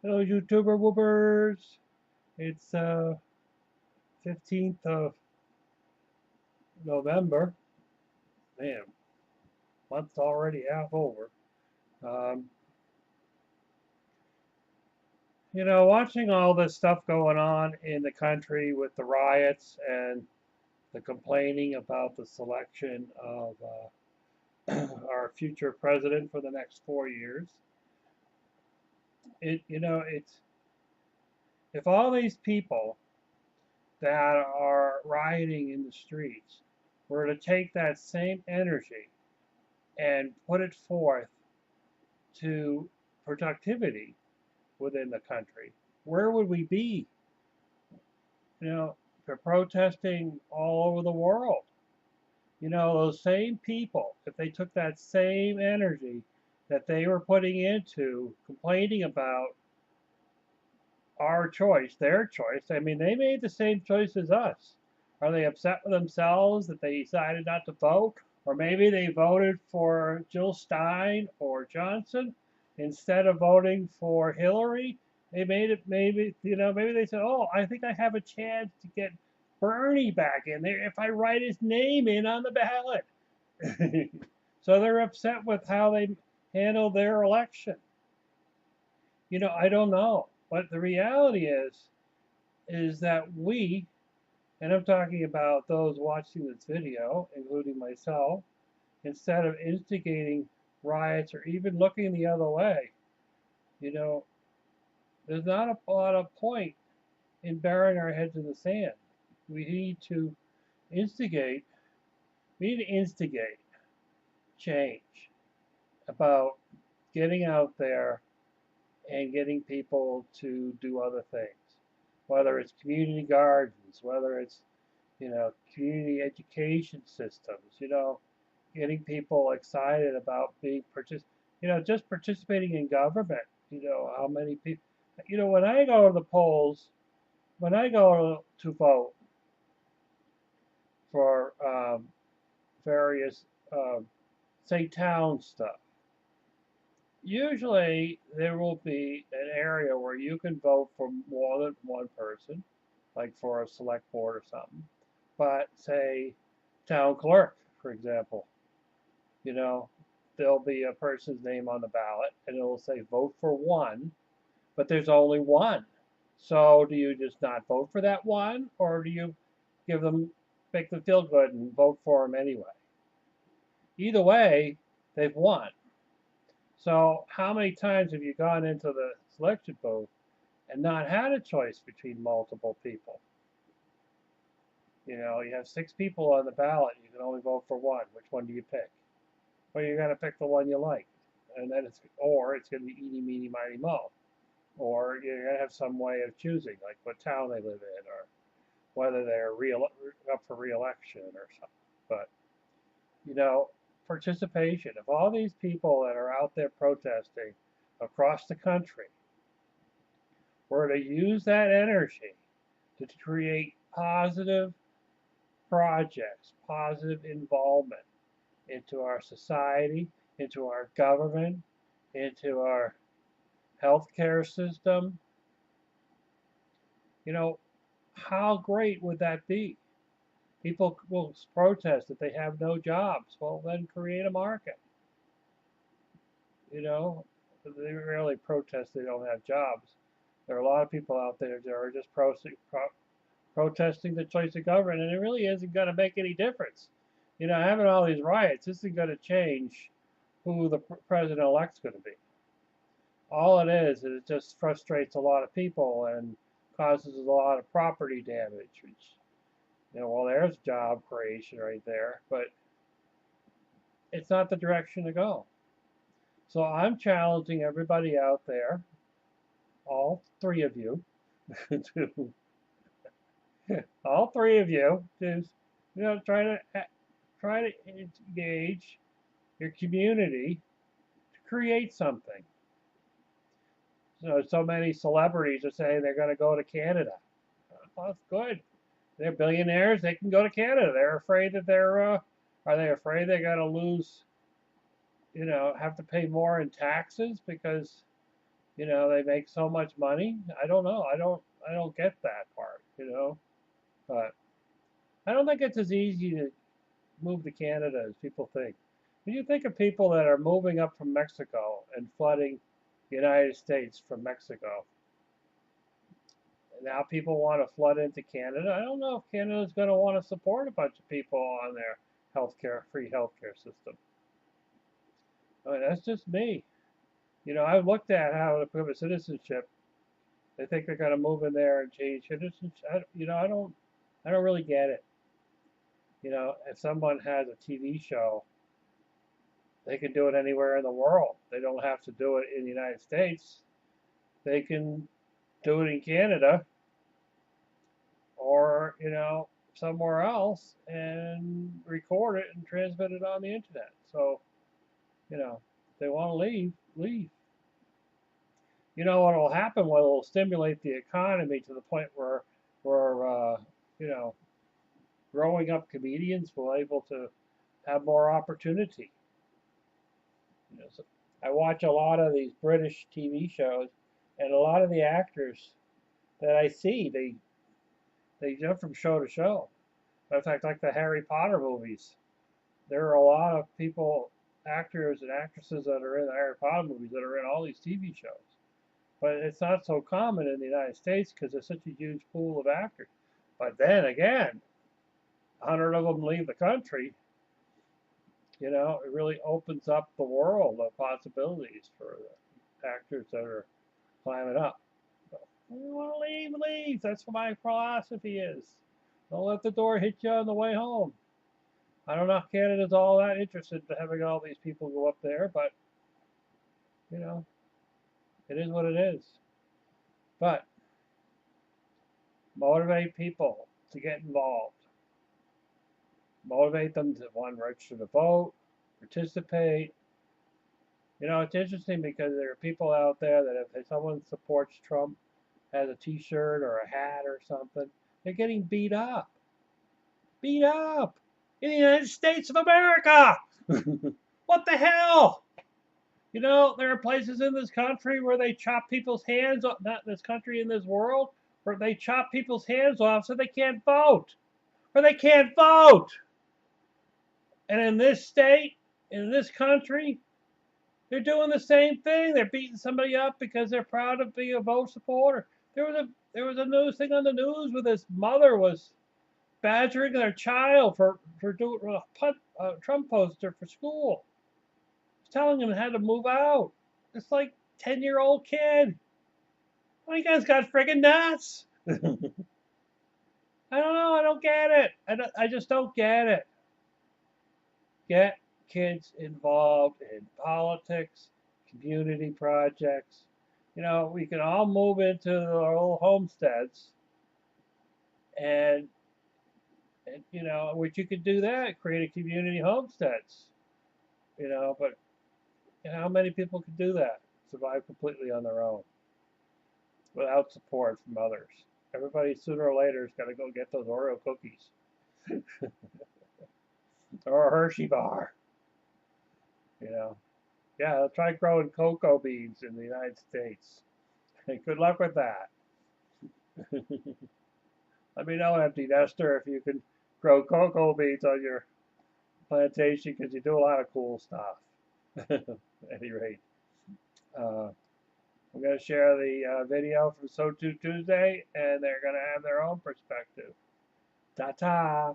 Hello, YouTuber woobers. It's 15th of November. Man, month's already half over. Um, watching all this stuff going on in the country with the riots and the complaining about the selection of our future president for the next 4 years. It's if all these people that are rioting in the streets were to take that same energy and put it forth to productivity within the country, where would we be? You know, they're protesting all over the world. Those same people, if they took that same energy that they were putting into complaining about our choice, their choice, I mean, they made the same choice as us. Are they upset with themselves that they decided not to vote? Or maybe they voted for Jill Stein or Johnson instead of voting for Hillary. They made it, maybe they said, oh, I think I have a chance to get Bernie back in there if I write his name in on the ballot. So they're upset with how they handled their election. I don't know. But the reality is that we, and I'm talking about those watching this video, including myself, instead of instigating riots or even looking the other way, you know, there's not a lot of point in burying our heads in the sand. We need to instigate, we need to instigate change about getting out there and getting people to do other things, whether it's community gardens, whether it's, community education systems, getting people excited about just participating in government. How many people, when I go to the polls, when I go to vote for various, say, town stuff, usually there will be an area where you can vote for more than one person, like for a select board or something. But say town clerk, for example, you know, there'll be a person's name on the ballot and it'll say vote for one, but there's only one. So do you just not vote for that one, or do you make them feel good and vote for them anyway? Either way, they've won. So how many times have you gone into the selection booth and not had a choice between multiple people? You have six people on the ballot. You can only vote for one. Which one do you pick? Well, you're going to pick the one you like, and then it's going to be eeny, meeny, miny, mo, or you're going to have some way of choosing, like what town they live in, or whether they're up for re-election or something. But participation of all these people that are out there protesting across the country were to use that energy to create positive projects, positive involvement into our society, into our government, into our healthcare system. How great would that be? People will protest that they have no jobs. Well, then create a market. They rarely protest they don't have jobs. There are a lot of people out there that are just protesting the choice of government, and it really isn't going to make any difference. Having all these riots isn't going to change who the president-elect's going to be. All it is it just frustrates a lot of people and causes a lot of property damage, which, well, there's job creation right there, but it's not the direction to go. So I'm challenging everybody out there, all three of you, to all three of you, to try to engage your community to create something. So many celebrities are saying they're going to go to Canada. Well, that's good. They're billionaires. They can go to Canada. They're afraid that are they afraid they're going to lose, have to pay more in taxes because You know, they make so much money. I don't know. I don't get that part, you know. But I don't think it's as easy to move to Canada as people think. When you think of people that are moving up from Mexico and flooding the United States from Mexico, and now people want to flood into Canada. I don't know if Canada's going to want to support a bunch of people on their free healthcare system. I mean, that's just me. You know, I've looked at how to prove a citizenship. They think they're going to move in there and change citizenship. You know, I don't really get it. You know, if someone has a TV show, they can do it anywhere in the world. They don't have to do it in the United States. They can do it in Canada or, you know, somewhere else and record it and transmit it on the internet. So, you know, if they want to leave, leave. You know what will happen? What will stimulate the economy to the point where you know, growing up comedians will able to have more opportunity. You know, so I watch a lot of these British TV shows, and a lot of the actors that I see, they jump from show to show. In fact, like the Harry Potter movies, there are a lot of people, actors and actresses that are in the Harry Potter movies that are in all these TV shows. But it's not so common in the United States because there's such a huge pool of actors. But then again, 100 of them leave the country. You know, it really opens up the world of possibilities for the actors that are climbing up. So, if you want to leave, leave. That's what my philosophy is. Don't let the door hit you on the way home. I don't know if Canada's all that interested in having all these people go up there, but, you know, it is what it is. But motivate people to get involved. Motivate them to want to register to vote, participate. You know, it's interesting because there are people out there that if someone supports Trump, has a T-shirt or a hat or something, they're getting beat up. Beat up in the United States of America. What the hell? You know, there are places in this country where they chop people's hands off, not in this country, in this world, where they chop people's hands off so they can't vote. Or they can't vote. And in this state, in this country, they're doing the same thing. They're beating somebody up because they're proud to be a vote supporter. There was a news thing on the news where this mother was badgering their child for doing a Trump poster for school. Telling him how to move out. It's like 10-year-old kid. Oh, you guys got friggin' nuts. I don't know. I don't get it. I just don't get it. Get kids involved in politics, community projects. You know, we can all move into our little homesteads and you know, which you could do that, create a community homesteads. You know, but you know, how many people could do that? Survive completely on their own without support from others. Everybody sooner or later is got to go get those Oreo cookies or a Hershey bar. You know, yeah, try growing cocoa beans in the United States. Good luck with that. Let me know, empty nester, if you can grow cocoa beans on your plantation because you do a lot of cool stuff. At any rate, uh, I'm going to share the video from So To Tuesday, and they're going to have their own perspective. Ta-ta!